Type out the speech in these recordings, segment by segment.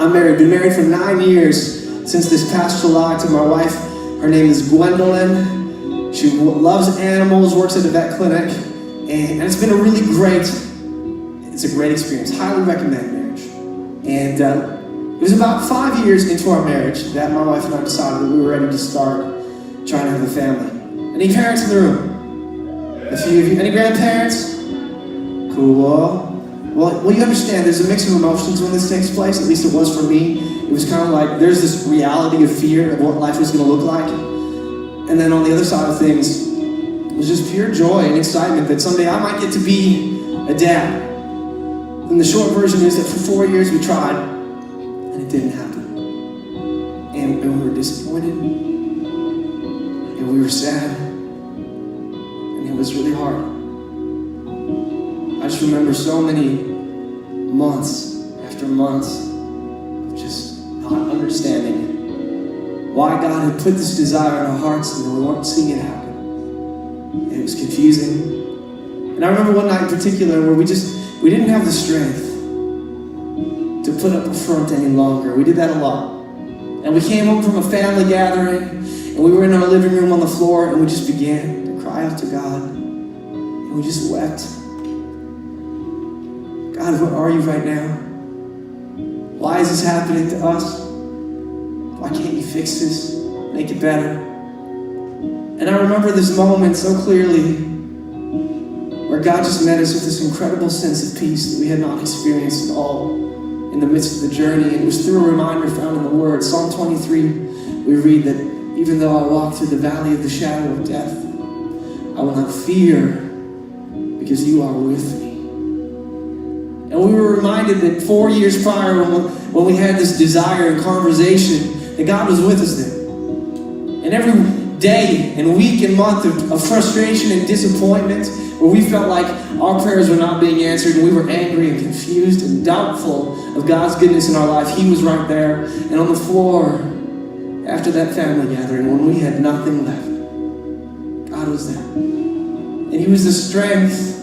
I'm married. Been married for 9 years since this past July to my wife. Her name is Gwendolyn. She loves animals, works at a vet clinic, and it's been a really great experience. Highly recommend marriage. And it was about 5 years into our marriage that my wife and I decided that we were ready to start trying to have a family. Any parents in the room? A few of you. Any grandparents? Cool. Well, you understand there's a mix of emotions when this takes place. At least it was for me. It was kind of like there's this reality of fear of what life was going to look like. And then on the other side of things, it was just pure joy and excitement that someday I might get to be a dad. And the short version is that for 4 years we tried, and it didn't happen. And we were disappointed, and we were sad, and it was really hard. I just remember so many months after months of just not understanding why God had put this desire in our hearts and we weren't seeing it happen. And it was confusing. And I remember one night in particular where we didn't have the strength to put up a front any longer. We did that a lot. And we came home from a family gathering, and we were in our living room on the floor, and we just began to cry out to God. And we just wept. God, where are you right now? Why is this happening to us? Why can't you fix this? Make it better? And I remember this moment so clearly where God just met us with this incredible sense of peace that we had not experienced at all in the midst of the journey. And it was through a reminder found in the Word. Psalm 23, we read that even though I walk through the valley of the shadow of death, I will not fear because you are with me. And we were reminded that 4 years prior when we had this desire and conversation, that God was with us then. And every day and week and month of frustration and disappointment, where we felt like our prayers were not being answered and we were angry and confused and doubtful of God's goodness in our life, He was right there. And on the floor, after that family gathering, when we had nothing left, God was there. And He was the strength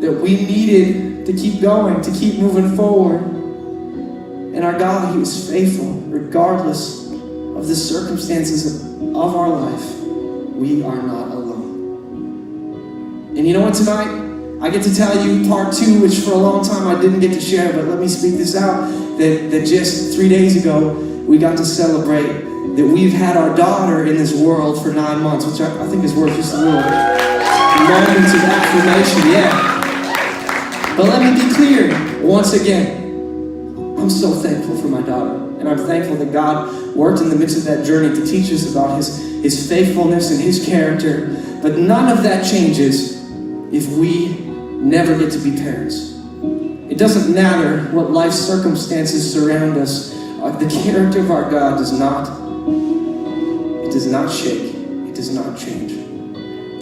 that we needed to keep going, to keep moving forward. And our God, He was faithful regardless of the circumstances of our life. We are not alone. And you know what, tonight? I get to tell you part 2, which for a long time I didn't get to share, but let me speak this out, that just 3 days ago, we got to celebrate that we've had our daughter in this world for 9 months, which I think is worth just a little moments of affirmation, yeah. But let me be clear, once again, I'm so thankful for my daughter. And I'm thankful that God worked in the midst of that journey to teach us about His faithfulness and His character. But none of that changes if we never get to be parents. It doesn't matter what life circumstances surround us. The character of our God does not shake. It does not change.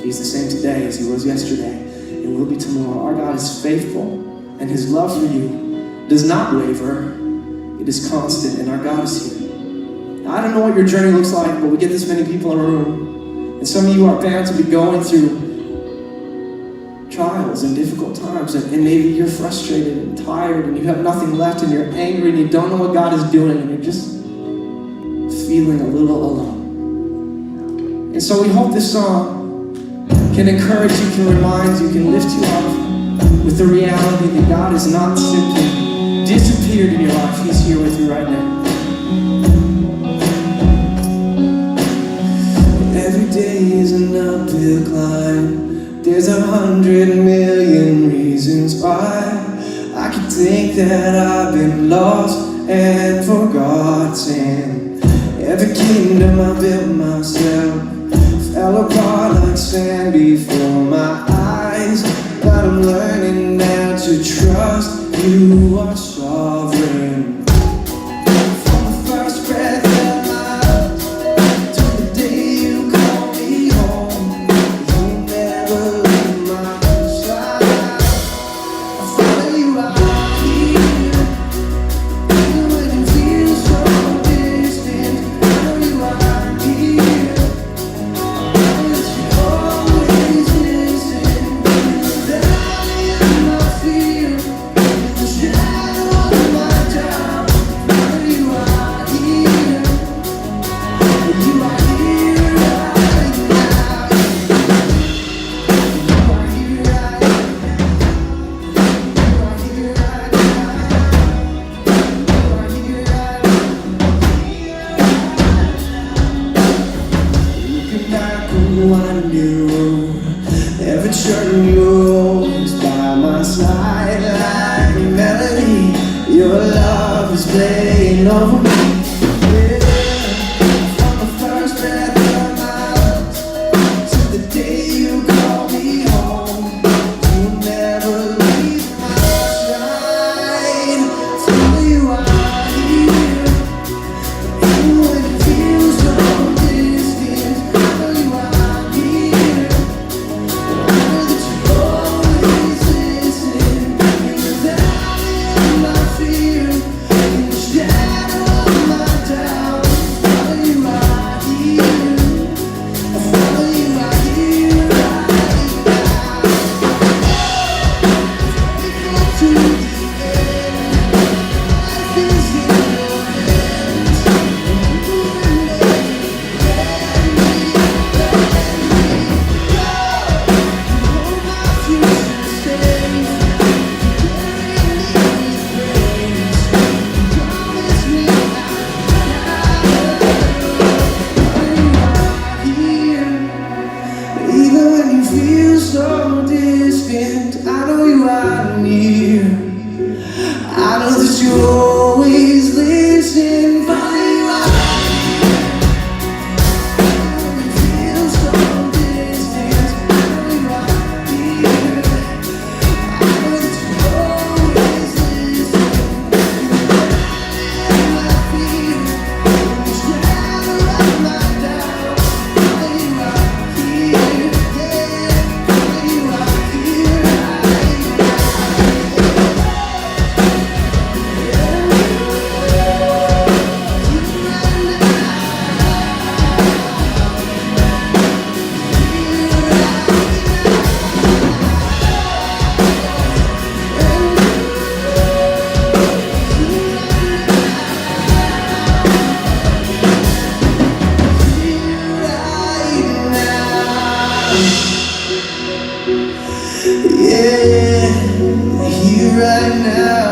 He's the same today as He was yesterday and will be tomorrow. Our God is faithful, and His love for you does not waver. It is constant, and our God is here. Now, I don't know what your journey looks like, but we get this many people in a room. And some of you are parents will be going through trials and difficult times, and maybe you're frustrated and tired, and you have nothing left, and you're angry, and you don't know what God is doing, and you're just feeling a little alone. And so we hope this song can encourage you, can remind you, can lift you up with the reality that God is not simply disappeared in your life. He's here with you right now. Every day is an uphill climb. There's 100 million reasons why I could think that I've been lost and forgotten. Every kingdom I built myself fell apart like sand before my eyes. But I'm learning now to trust You are sovereign. From the first breath of my life to the day You call me home, You never leave my side. I follow You out here, even when it feels so distant. I know You are here. I know that You always listen. In the valley of my fear, in the shadow is playing over me. Yeah, from the first breath of my lungs to the day you call me home, you'll never leave my side. Tell you I'm here, even when it feels so distant. Tell you I'm here. Remember that you always listen. You're the valley of my fear, in the shadow of my doubt. Tell you I'm here. I follow you right here, right now. We go to the end. Life is in your hands, and you will let me go. Hold my future safe, bury me with grace. Promise me I'll here. Even when you feel so distant, I know you are near. I know that you always listen. Follow you out. Even when you feel so distant, I know you are here. I know that you always listen. In my fear, in the shadow of my doubt. Follow you out here, yeah. Follow you out here, right now. Yeah, here right now.